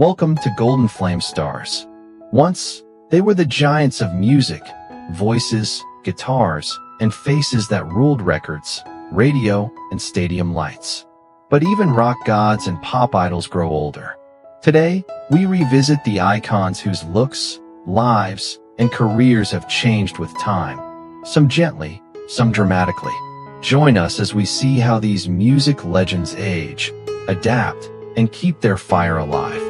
Welcome to Golden Flame Stars. Once, they were the giants of music, voices, guitars, and faces that ruled records, radio, and stadium lights. But even rock gods and pop idols grow older. Today, we revisit the icons whose looks, lives, and careers have changed with time. Some gently, some dramatically. Join us as we see how these music legends age, adapt, and keep their fire alive.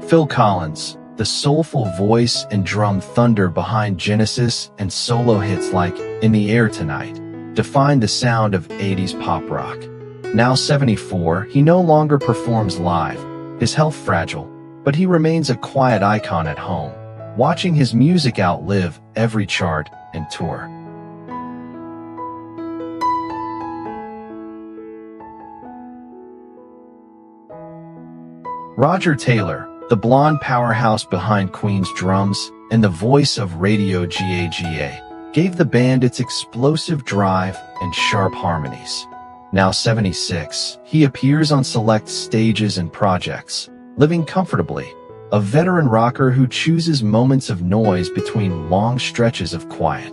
Phil Collins, the soulful voice and drum thunder behind Genesis and solo hits like In the Air Tonight, defined the sound of 80s pop rock. Now 74, he no longer performs live, his health fragile, but he remains a quiet icon at home, watching his music outlive every chart and tour. Roger Taylor, the blonde powerhouse behind Queen's drums and the voice of Radio Gaga, gave the band its explosive drive and sharp harmonies. Now 76, he appears on select stages and projects, living comfortably, a veteran rocker who chooses moments of noise between long stretches of quiet.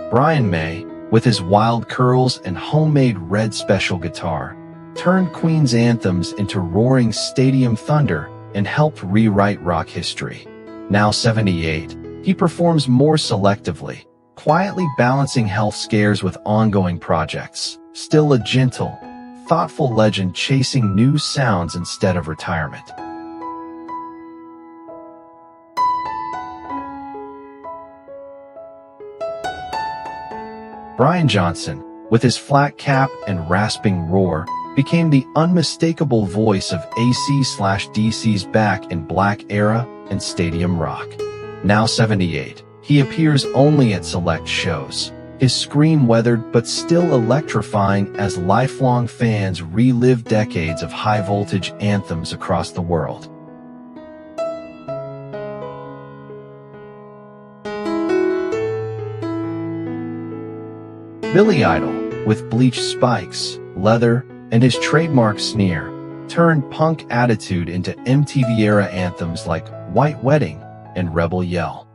Brian May, with his wild curls and homemade red special guitar, turned Queen's anthems into roaring stadium thunder and helped rewrite rock history. Now 78, he performs more selectively, quietly balancing health scares with ongoing projects, still a gentle, thoughtful legend chasing new sounds instead of retirement. Brian Johnson, with his flat cap and rasping roar, became the unmistakable voice of AC/DC's Back in Black era and stadium rock. Now 78, he appears only at select shows, his scream weathered but still electrifying as lifelong fans relive decades of high-voltage anthems across the world. Billy Idol, with bleached spikes, leather, and his trademark sneer, turned punk attitude into MTV-era anthems like White Wedding and Rebel Yell.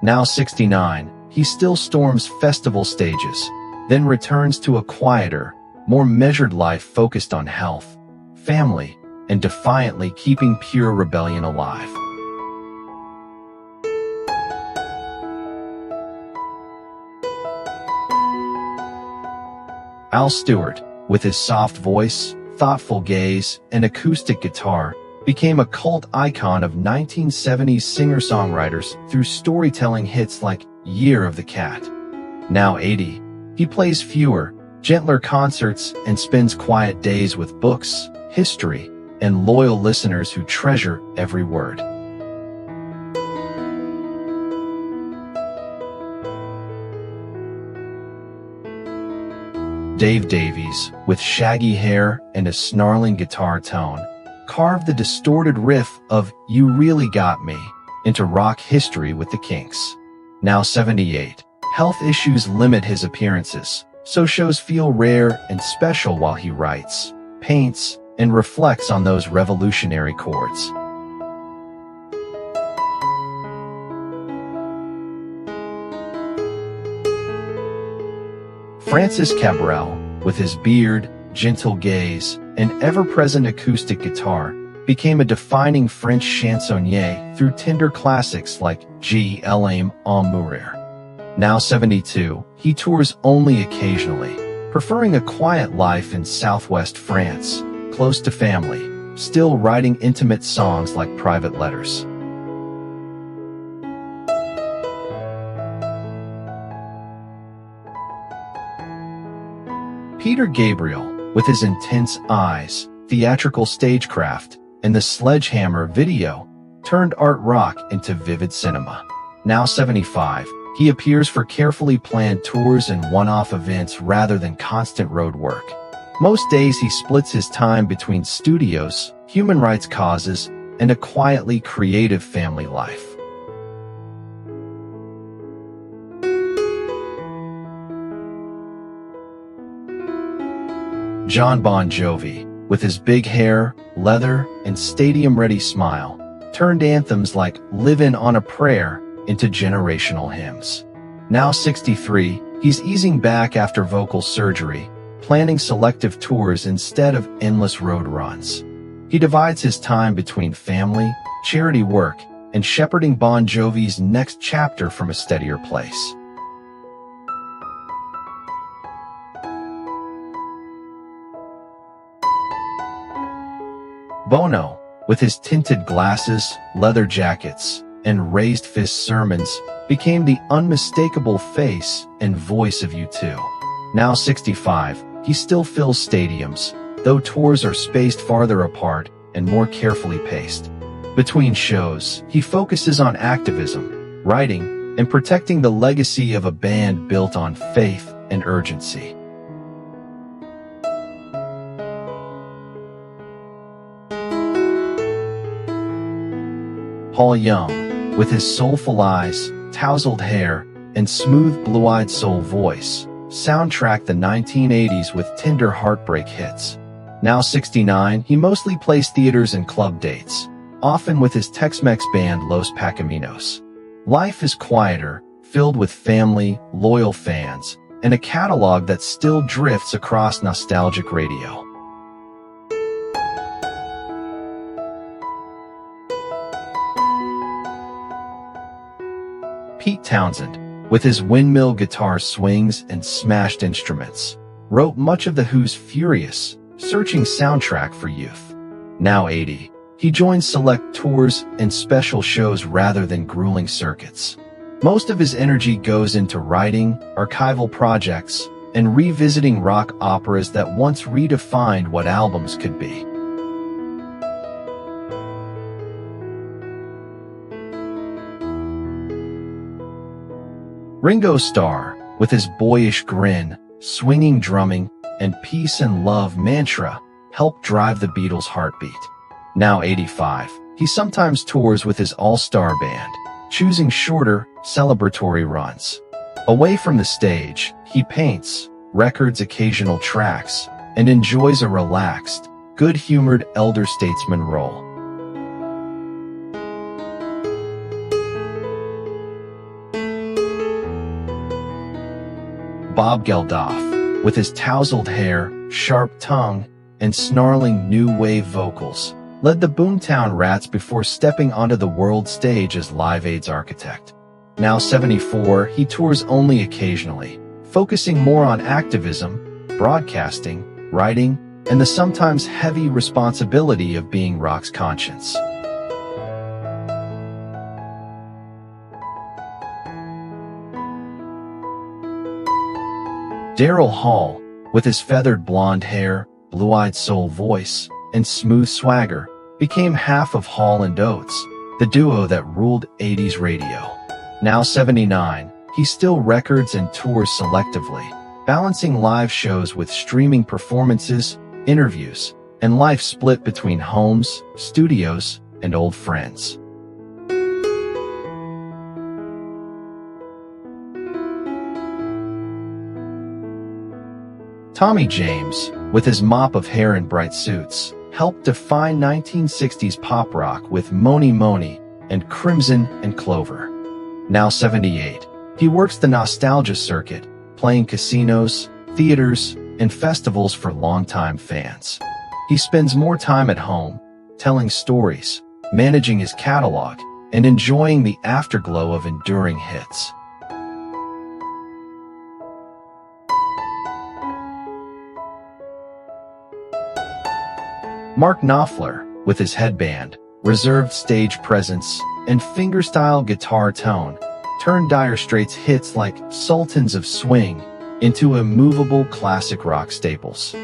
Now 69, he still storms festival stages, then returns to a quieter, more measured life focused on health, family, and defiantly keeping pure rebellion alive. Al Stewart, with his soft voice, thoughtful gaze, and acoustic guitar, became a cult icon of 1970s singer-songwriters through storytelling hits like Year of the Cat. Now 80, he plays fewer, gentler concerts and spends quiet days with books, history, and loyal listeners who treasure every word. Dave Davies, with shaggy hair and a snarling guitar tone, carved the distorted riff of You Really Got Me into rock history with the Kinks. Now 78, health issues limit his appearances, so shows feel rare and special while he writes, paints, and reflects on those revolutionary chords. Francis Cabrel, with his beard, gentle gaze, and ever-present acoustic guitar, became a defining French chansonnier through tender classics like L'aime à mourir. Now 72, he tours only occasionally, preferring a quiet life in southwest France, close to family, still writing intimate songs like Private Letters. Peter Gabriel, with his intense eyes, theatrical stagecraft, and the Sledgehammer video, turned art rock into vivid cinema. Now 75, he appears for carefully planned tours and one-off events rather than constant road work. Most days he splits his time between studios, human rights causes, and a quietly creative family life. John Bon Jovi, with his big hair, leather, and stadium-ready smile, turned anthems like "Livin' on a Prayer" into generational hymns. Now 63, he's easing back after vocal surgery, planning selective tours instead of endless road runs. He divides his time between family, charity work, and shepherding Bon Jovi's next chapter from a steadier place. Bono, with his tinted glasses, leather jackets, and raised fist sermons, became the unmistakable face and voice of U2. Now 65, he still fills stadiums, though tours are spaced farther apart and more carefully paced. Between shows, he focuses on activism, writing, and protecting the legacy of a band built on faith and urgency. Paul Young, with his soulful eyes, tousled hair, and smooth blue-eyed soul voice, soundtracked the 1980s with tender heartbreak hits. Now 69, he mostly plays theaters and club dates, often with his Tex-Mex band Los Pacaminos. Life is quieter, filled with family, loyal fans, and a catalog that still drifts across nostalgic radio. Pete Townsend, with his windmill guitar swings and smashed instruments, wrote much of The Who's Furious, searching soundtrack for youth. Now 80, he joins select tours and special shows rather than grueling circuits. Most of his energy goes into writing, archival projects, and revisiting rock operas that once redefined what albums could be. Ringo Starr, with his boyish grin, swinging drumming, and peace and love mantra, helped drive the Beatles' heartbeat. Now 85, he sometimes tours with his all-star band, choosing shorter, celebratory runs. Away from the stage, he paints, records occasional tracks, and enjoys a relaxed, good-humored elder statesman role. Bob Geldof, with his tousled hair, sharp tongue, and snarling new wave vocals, led the Boomtown Rats before stepping onto the world stage as Live Aid's architect. Now 74, he tours only occasionally, focusing more on activism, broadcasting, writing, and the sometimes heavy responsibility of being rock's conscience. Daryl Hall, with his feathered blonde hair, blue-eyed soul voice, and smooth swagger, became half of Hall and Oates, the duo that ruled 80s radio. Now 79, he still records and tours selectively, balancing live shows with streaming performances, interviews, and life split between homes, studios, and old friends. Tommy James, with his mop of hair and bright suits, helped define 1960s pop rock with Mony Mony and Crimson and Clover. Now 78, he works the nostalgia circuit, playing casinos, theaters, and festivals for longtime fans. He spends more time at home, telling stories, managing his catalog, and enjoying the afterglow of enduring hits. Mark Knopfler, with his headband, reserved stage presence, and fingerstyle guitar tone, turned Dire Straits' hits like Sultans of Swing into immovable classic rock staples.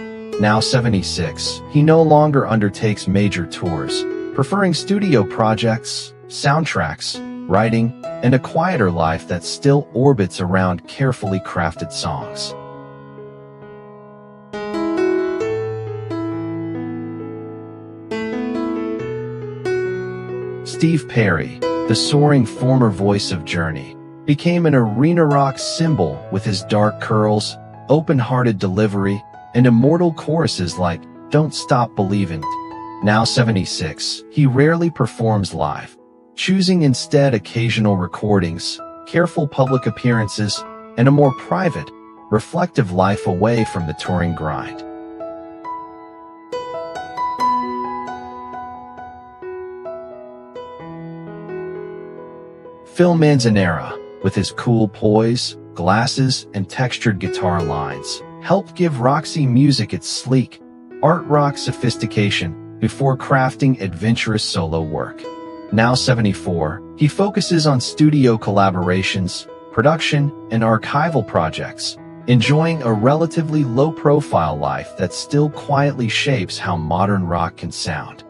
Now 76, he no longer undertakes major tours, preferring studio projects, soundtracks, writing, and a quieter life that still orbits around carefully crafted songs. Steve Perry, the soaring former voice of Journey, became an arena rock symbol with his dark curls, open-hearted delivery, and immortal choruses like "Don't Stop Believin'." Now 76, he rarely performs live, choosing instead occasional recordings, careful public appearances, and a more private, reflective life away from the touring grind. Phil Manzanera, with his cool poise, glasses, and textured guitar lines, helped give Roxy music its sleek, art rock sophistication before crafting adventurous solo work. Now 74, he focuses on studio collaborations, production, and archival projects, enjoying a relatively low-profile life that still quietly shapes how modern rock can sound.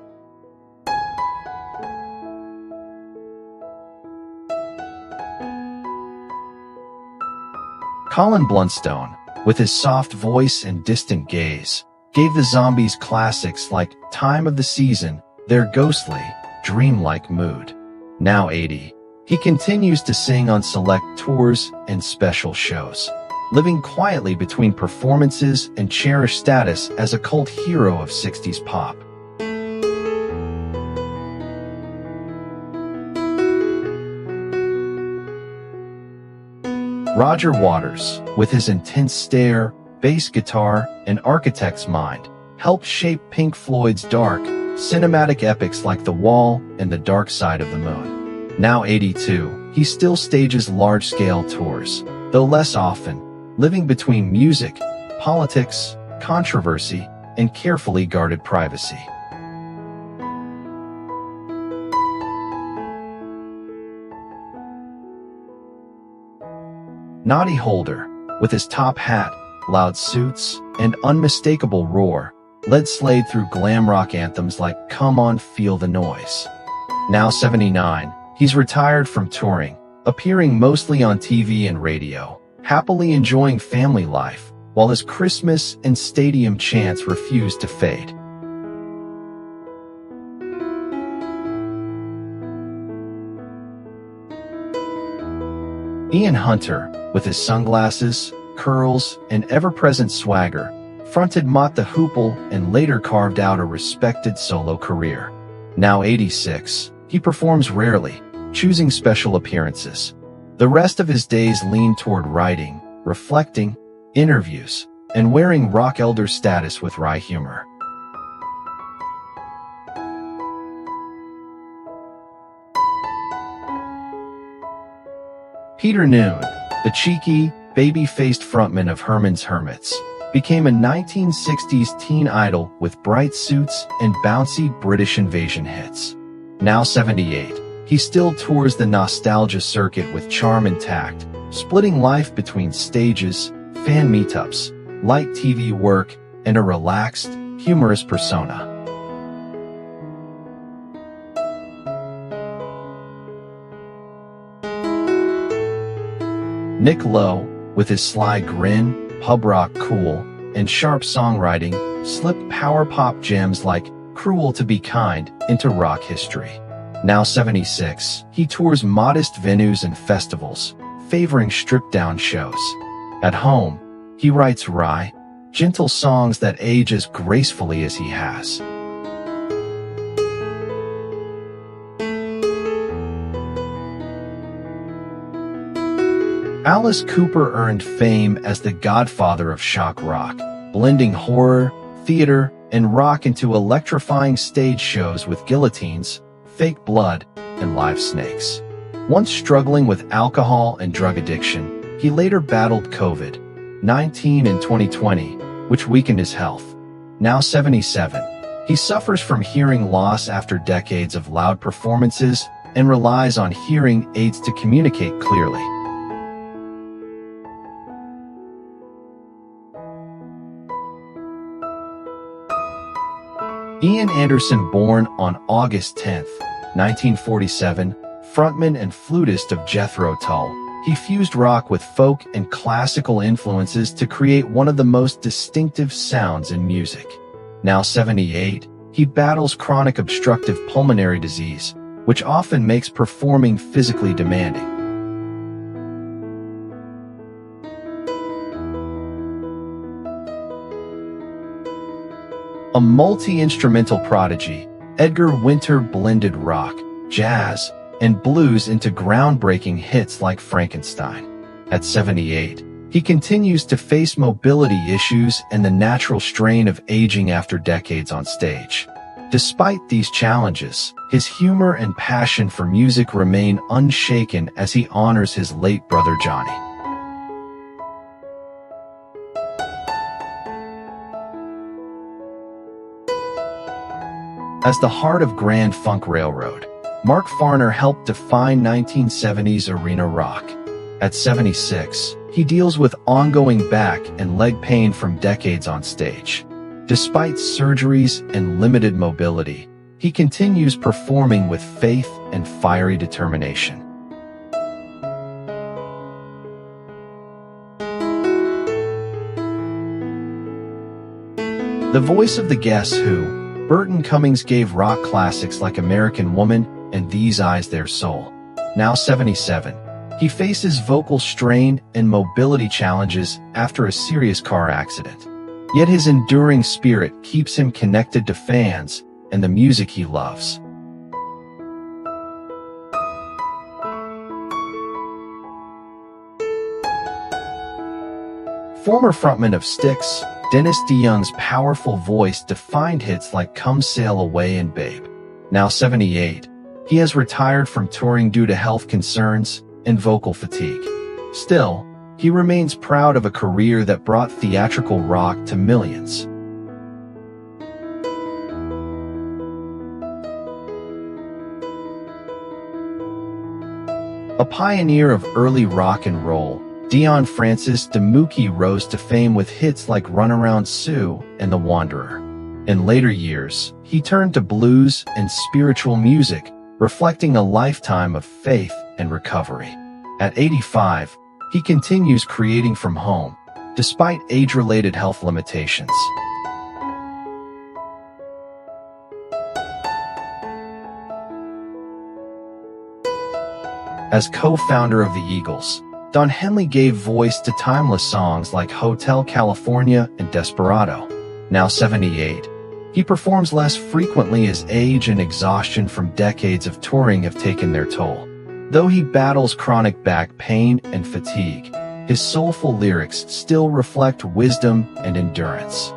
Colin Blunstone, with his soft voice and distant gaze, gave the Zombies classics like Time of the Season their ghostly, dreamlike mood. Now 80, he continues to sing on select tours and special shows, living quietly between performances and cherished status as a cult hero of 60s pop. Roger Waters, with his intense stare, bass guitar, and architect's mind, helped shape Pink Floyd's dark, cinematic epics like The Wall and The Dark Side of the Moon. Now 82, he still stages large-scale tours, though less often, living between music, politics, controversy, and carefully guarded privacy. Noddy Holder, with his top hat, loud suits, and unmistakable roar, led Slade through glam rock anthems like Come On Feel the Noise. Now 79, he's retired from touring, appearing mostly on TV and radio, happily enjoying family life, while his Christmas and stadium chants refuse to fade. Ian Hunter, with his sunglasses, curls, and ever-present swagger, fronted Mott the Hoople and later carved out a respected solo career. Now 86, he performs rarely, choosing special appearances. The rest of his days lean toward writing, reflecting, interviews, and wearing rock elder status with wry humor. Peter Noone, the cheeky, baby-faced frontman of Herman's Hermits, became a 1960s teen idol with bright suits and bouncy British invasion hits. Now 78, he still tours the nostalgia circuit with charm intact, splitting life between stages, fan meetups, light TV work, and a relaxed, humorous persona. Nick Lowe, with his sly grin, pub rock cool, and sharp songwriting, slipped power pop gems like Cruel to Be Kind into rock history. Now 76, he tours modest venues and festivals, favoring stripped-down shows. At home, he writes wry, gentle songs that age as gracefully as he has. Alice Cooper earned fame as the godfather of shock rock, blending horror, theater, and rock into electrifying stage shows with guillotines, fake blood, and live snakes. Once struggling with alcohol and drug addiction, he later battled COVID-19 in 2020, which weakened his health. Now 77, he suffers from hearing loss after decades of loud performances and relies on hearing aids to communicate clearly. Ian Anderson, born on August 10, 1947, frontman and flutist of Jethro Tull, he fused rock with folk and classical influences to create one of the most distinctive sounds in music. Now 78, he battles chronic obstructive pulmonary disease, which often makes performing physically demanding. A multi-instrumental prodigy, Edgar Winter blended rock, jazz, and blues into groundbreaking hits like Frankenstein. At 78, he continues to face mobility issues and the natural strain of aging after decades on stage. Despite these challenges, his humor and passion for music remain unshaken as he honors his late brother Johnny. As the heart of Grand Funk Railroad, Mark Farner helped define 1970s arena rock. At 76, he deals with ongoing back and leg pain from decades on stage. Despite surgeries and limited mobility, he continues performing with faith and fiery determination. The voice of the Guess Who, Burton Cummings gave rock classics like American Woman and These Eyes Their Soul. Now 77, he faces vocal strain and mobility challenges after a serious car accident. Yet his enduring spirit keeps him connected to fans and the music he loves. Former frontman of Styx, Dennis DeYoung's powerful voice defined hits like Come Sail Away and Babe. Now 78, he has retired from touring due to health concerns and vocal fatigue. Still, he remains proud of a career that brought theatrical rock to millions. A pioneer of early rock and roll, Dion Francis de Mookie rose to fame with hits like Runaround Sue and The Wanderer. In later years, he turned to blues and spiritual music, reflecting a lifetime of faith and recovery. At 85, he continues creating from home, despite age-related health limitations. As co-founder of the Eagles, Don Henley gave voice to timeless songs like Hotel California and Desperado. Now 78, he performs less frequently as age and exhaustion from decades of touring have taken their toll. Though he battles chronic back pain and fatigue, his soulful lyrics still reflect wisdom and endurance.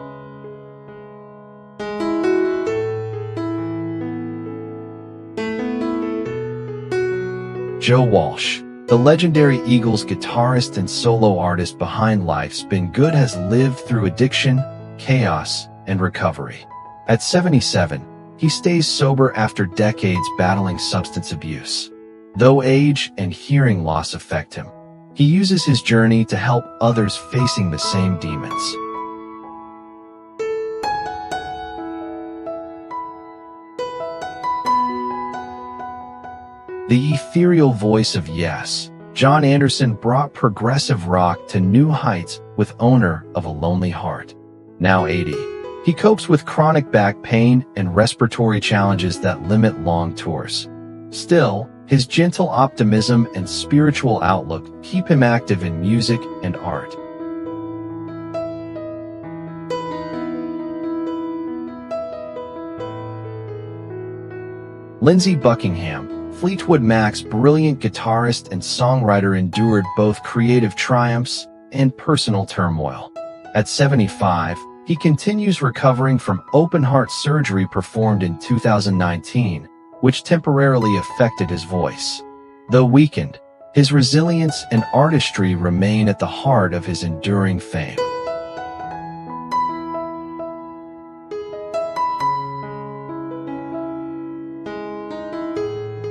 Joe Walsh, the legendary Eagles guitarist and solo artist behind Life's Been Good, has lived through addiction, chaos, and recovery. At 77, he stays sober after decades battling substance abuse. Though age and hearing loss affect him, he uses his journey to help others facing the same demons. The ethereal voice of Yes, John Anderson brought progressive rock to new heights with Owner of a Lonely Heart. Now 80, he copes with chronic back pain and respiratory challenges that limit long tours. Still, his gentle optimism and spiritual outlook keep him active in music and art. Lindsey Buckingham, Fleetwood Mac's brilliant guitarist and songwriter, endured both creative triumphs and personal turmoil. At 75, he continues recovering from open-heart surgery performed in 2019, which temporarily affected his voice. Though weakened, his resilience and artistry remain at the heart of his enduring fame.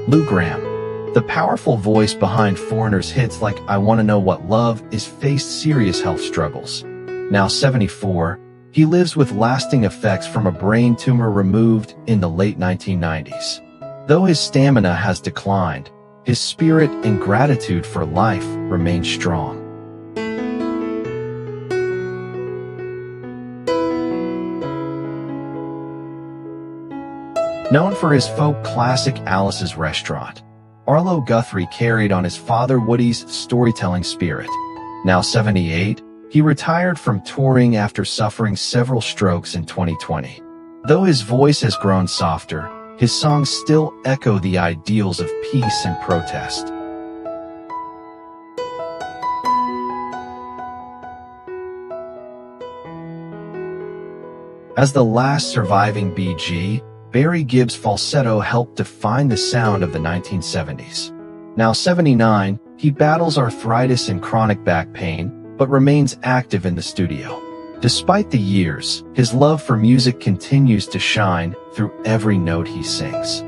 Lou Gramm, the powerful voice behind Foreigner's hits like I Wanna Know What Love Is, faced serious health struggles. Now 74, he lives with lasting effects from a brain tumor removed in the late 1990s. Though his stamina has declined, his spirit and gratitude for life remain strong. Known for his folk classic Alice's Restaurant, Arlo Guthrie carried on his father Woody's storytelling spirit. Now 78, he retired from touring after suffering several strokes in 2020. Though his voice has grown softer, his songs still echo the ideals of peace and protest. As the last surviving BG, Barry Gibb's falsetto helped define the sound of the 1970s. Now 79, he battles arthritis and chronic back pain, but remains active in the studio. Despite the years, his love for music continues to shine through every note he sings.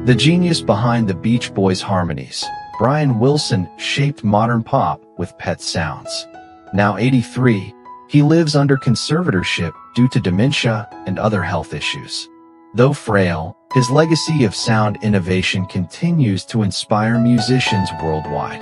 The genius behind the Beach Boys' harmonies, Brian Wilson, shaped modern pop with Pet Sounds. Now 83, he lives under conservatorship due to dementia and other health issues. Though frail, his legacy of sound innovation continues to inspire musicians worldwide.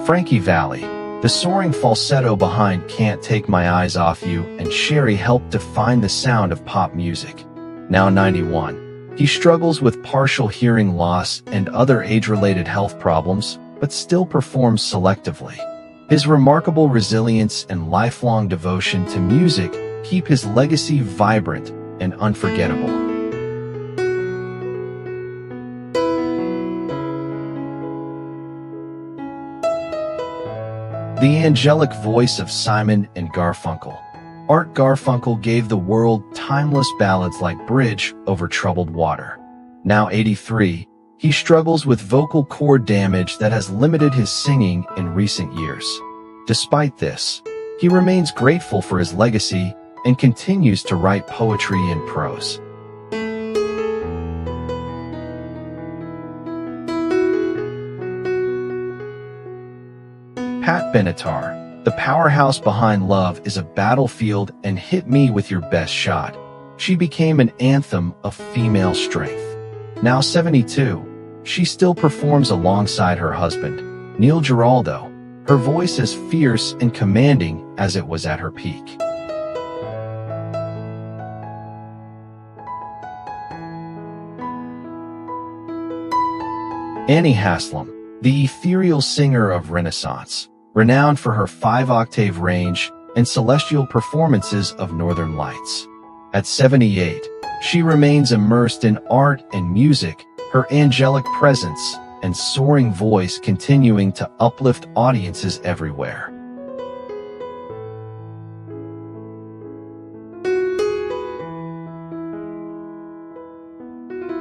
Frankie Valli, the soaring falsetto behind Can't Take My Eyes Off You and Sherry helped define the sound of pop music. Now 91, he struggles with partial hearing loss and other age-related health problems, but still performs selectively. His remarkable resilience and lifelong devotion to music keep his legacy vibrant and unforgettable. The angelic voice of Simon and Garfunkel. Art Garfunkel gave the world timeless ballads like Bridge Over Troubled Water. Now 83, he struggles with vocal cord damage that has limited his singing in recent years. Despite this, he remains grateful for his legacy and continues to write poetry and prose. Pat Benatar, the powerhouse behind Love Is a Battlefield and Hit Me With Your Best Shot. She became an anthem of female strength. Now 72, she still performs alongside her husband, Neil Giraldo, her voice as fierce and commanding as it was at her peak. Annie Haslam, the ethereal singer of Renaissance, renowned for her 5-octave range and celestial performances of Northern Lights. At 78, she remains immersed in art and music, her angelic presence and soaring voice continuing to uplift audiences everywhere.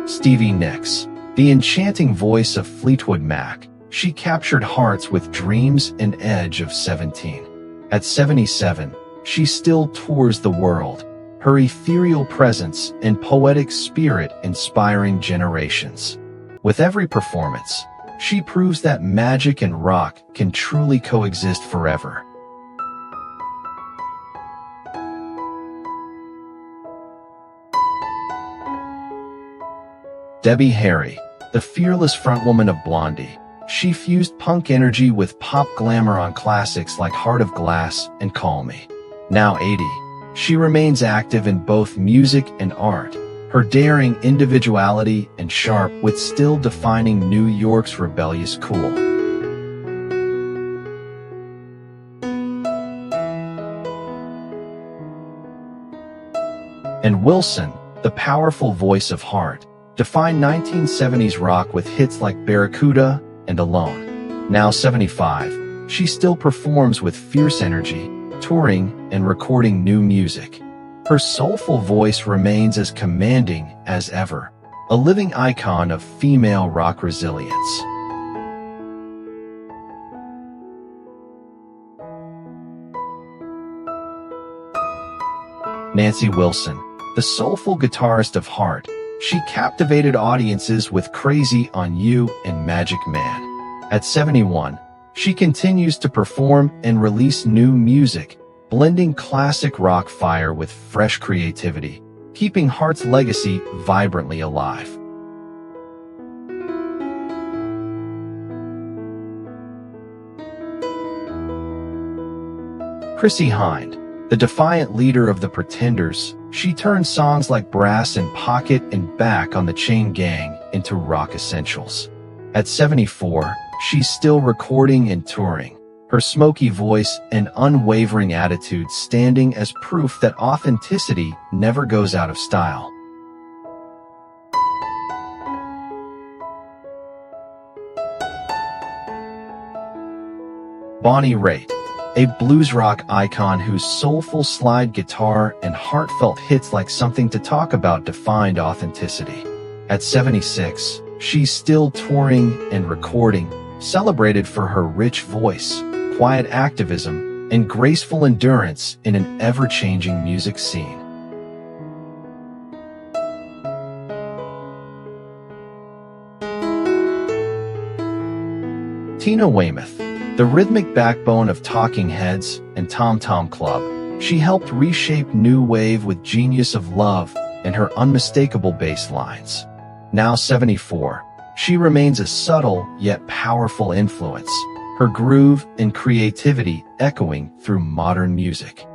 Stevie Nicks, the enchanting voice of Fleetwood Mac, she captured hearts with Dreams and Edge of 17. At 77, she still tours the world, her ethereal presence and poetic spirit inspiring generations. With every performance, she proves that magic and rock can truly coexist forever. Debbie Harry, the fearless frontwoman of Blondie, she fused punk energy with pop glamour on classics like Heart of Glass and Call Me. Now 80, she remains active in both music and art, her daring individuality and sharp wit still defining New York's rebellious cool. And Wilson, the powerful voice of Heart, defined 1970s rock with hits like Barracuda and Alone. Now 75, she still performs with fierce energy, touring and recording new music. Her soulful voice remains as commanding as ever, a living icon of female rock resilience. Nancy Wilson, the soulful guitarist of Heart, she captivated audiences with Crazy on You and Magic Man. At 71, she continues to perform and release new music, blending classic rock fire with fresh creativity, keeping Heart's legacy vibrantly alive. Chrissie Hynde, the defiant leader of the Pretenders, she turned songs like Brass and Pocket and Back on the Chain Gang into rock essentials. At 74, she's still recording and touring, her smoky voice and unwavering attitude standing as proof that authenticity never goes out of style. Bonnie Raitt, a blues rock icon whose soulful slide guitar and heartfelt hits like Something to Talk About defined authenticity. At 76, she's still touring and recording, celebrated for her rich voice, quiet activism, and graceful endurance in an ever-changing music scene. Tina Weymouth, the rhythmic backbone of Talking Heads and Tom Tom Club, she helped reshape new wave with Genius of Love and her unmistakable bass lines. Now 74, she remains a subtle yet powerful influence, her groove and creativity echoing through modern music.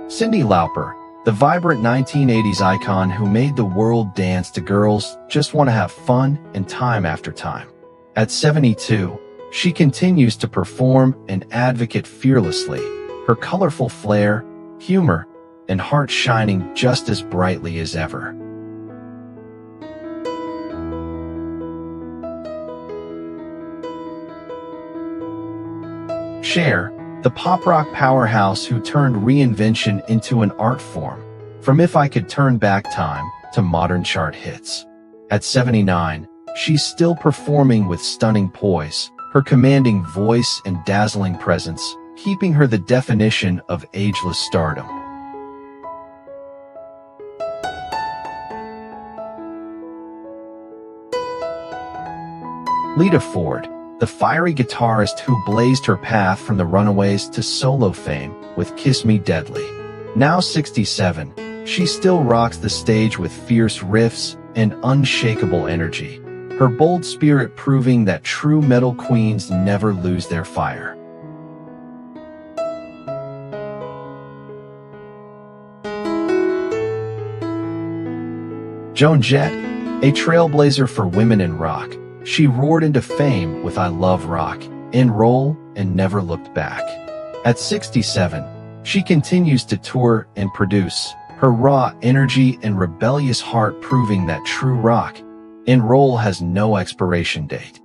Cyndi Lauper, the vibrant 1980s icon who made the world dance to Girls Just Want to Have Fun and Time After Time. At 72, she continues to perform and advocate fearlessly, her colorful flair, humor, and heart shining just as brightly as ever. Cher, the pop-rock powerhouse who turned reinvention into an art form, from If I Could Turn Back Time to modern chart hits. At 79, she's still performing with stunning poise, her commanding voice and dazzling presence, keeping her the definition of ageless stardom. Lita Ford, the fiery guitarist who blazed her path from the Runaways to solo fame with Kiss Me Deadly. Now 67, she still rocks the stage with fierce riffs and unshakable energy, her bold spirit proving that true metal queens never lose their fire. Joan Jett, a trailblazer for women in rock, she roared into fame with I Love Rock, Enroll, and Never Looked Back. At 67, she continues to tour and produce, her raw energy and rebellious heart proving that true rock, Enroll, has no expiration date.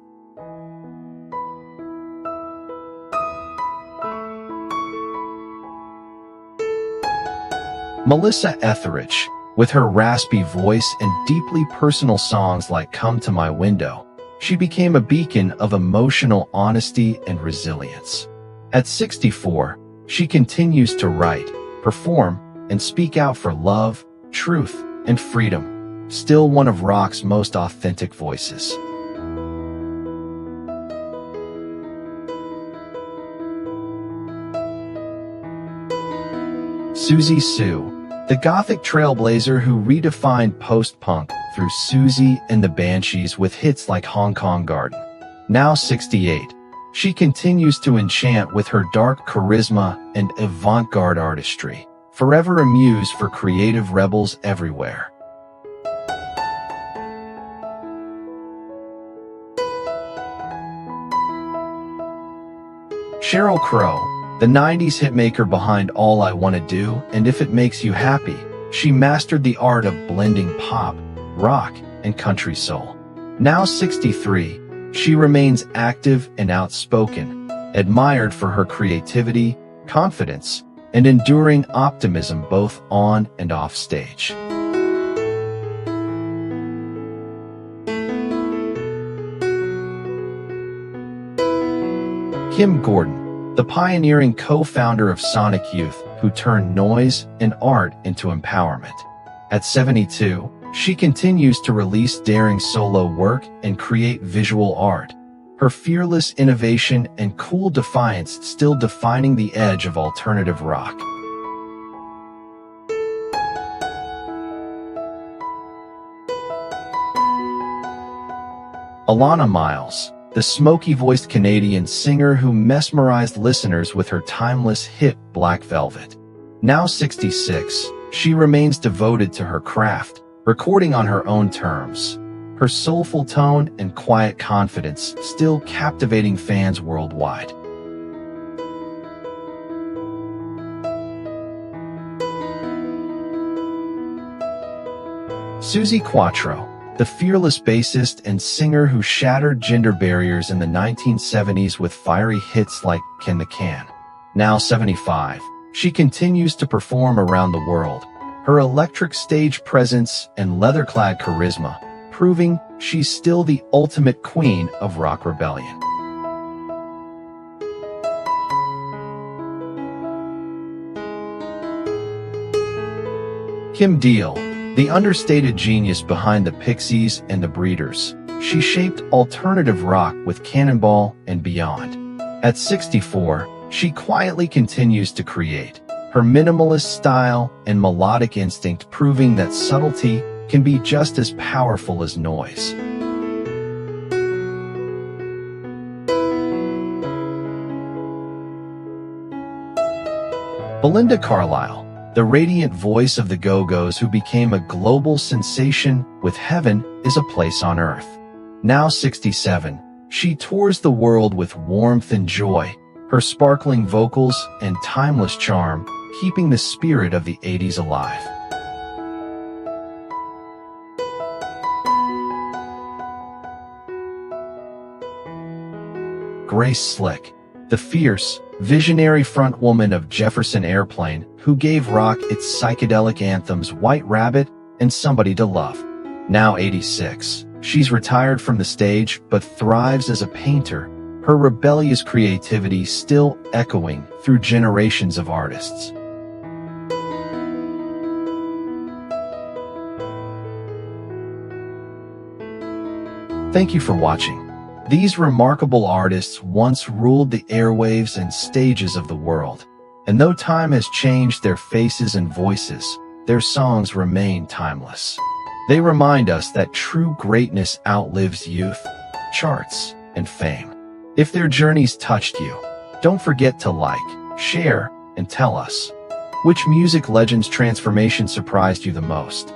Melissa Etheridge, with her raspy voice and deeply personal songs like Come to My Window, she became a beacon of emotional honesty and resilience. At 64, she continues to write, perform, and speak out for love, truth, and freedom, still one of rock's most authentic voices. Susie Sue, the gothic trailblazer who redefined post-punk through Susie and the Banshees with hits like Hong Kong Garden. Now 68, she continues to enchant with her dark charisma and avant-garde artistry, forever a muse for creative rebels everywhere. Sheryl Crow, the 90s hitmaker behind All I Wanna Do and If It Makes You Happy, she mastered the art of blending pop, rock, and country soul. Now 63, she remains active and outspoken, admired for her creativity, confidence, and enduring optimism both on and off stage. Kim Gordon, the pioneering co-founder of Sonic Youth, who turned noise and art into empowerment. At 72, she continues to release daring solo work and create visual art, her fearless innovation and cool defiance still defining the edge of alternative rock. Alana Miles, the smoky-voiced Canadian singer who mesmerized listeners with her timeless hit Black Velvet. Now 66, she remains devoted to her craft, recording on her own terms. Her soulful tone and quiet confidence still captivating fans worldwide. Suzi Quatro, the fearless bassist and singer who shattered gender barriers in the 1970s with fiery hits like Can the Can. Now 75, she continues to perform around the world, her electric stage presence and leather-clad charisma, proving she's still the ultimate queen of rock rebellion. Kim Deal, the understated genius behind the Pixies and the Breeders, she shaped alternative rock with Cannonball and beyond. At 64, she quietly continues to create, her minimalist style and melodic instinct proving that subtlety can be just as powerful as noise. Belinda Carlisle, the radiant voice of the Go-Go's who became a global sensation with Heaven is a Place on Earth. Now 67, she tours the world with warmth and joy, her sparkling vocals and timeless charm keeping the spirit of the 80s alive. Grace Slick, the fierce, visionary frontwoman of Jefferson Airplane, who gave rock its psychedelic anthems White Rabbit and Somebody to Love. Now 86, she's retired from the stage but thrives as a painter, her rebellious creativity still echoing through generations of artists. Thank you for watching. These remarkable artists once ruled the airwaves and stages of the world, and though time has changed their faces and voices, their songs remain timeless. They remind us that true greatness outlives youth, charts, and fame. If their journeys touched you, don't forget to like, share, and tell us which music legend's transformation surprised you the most.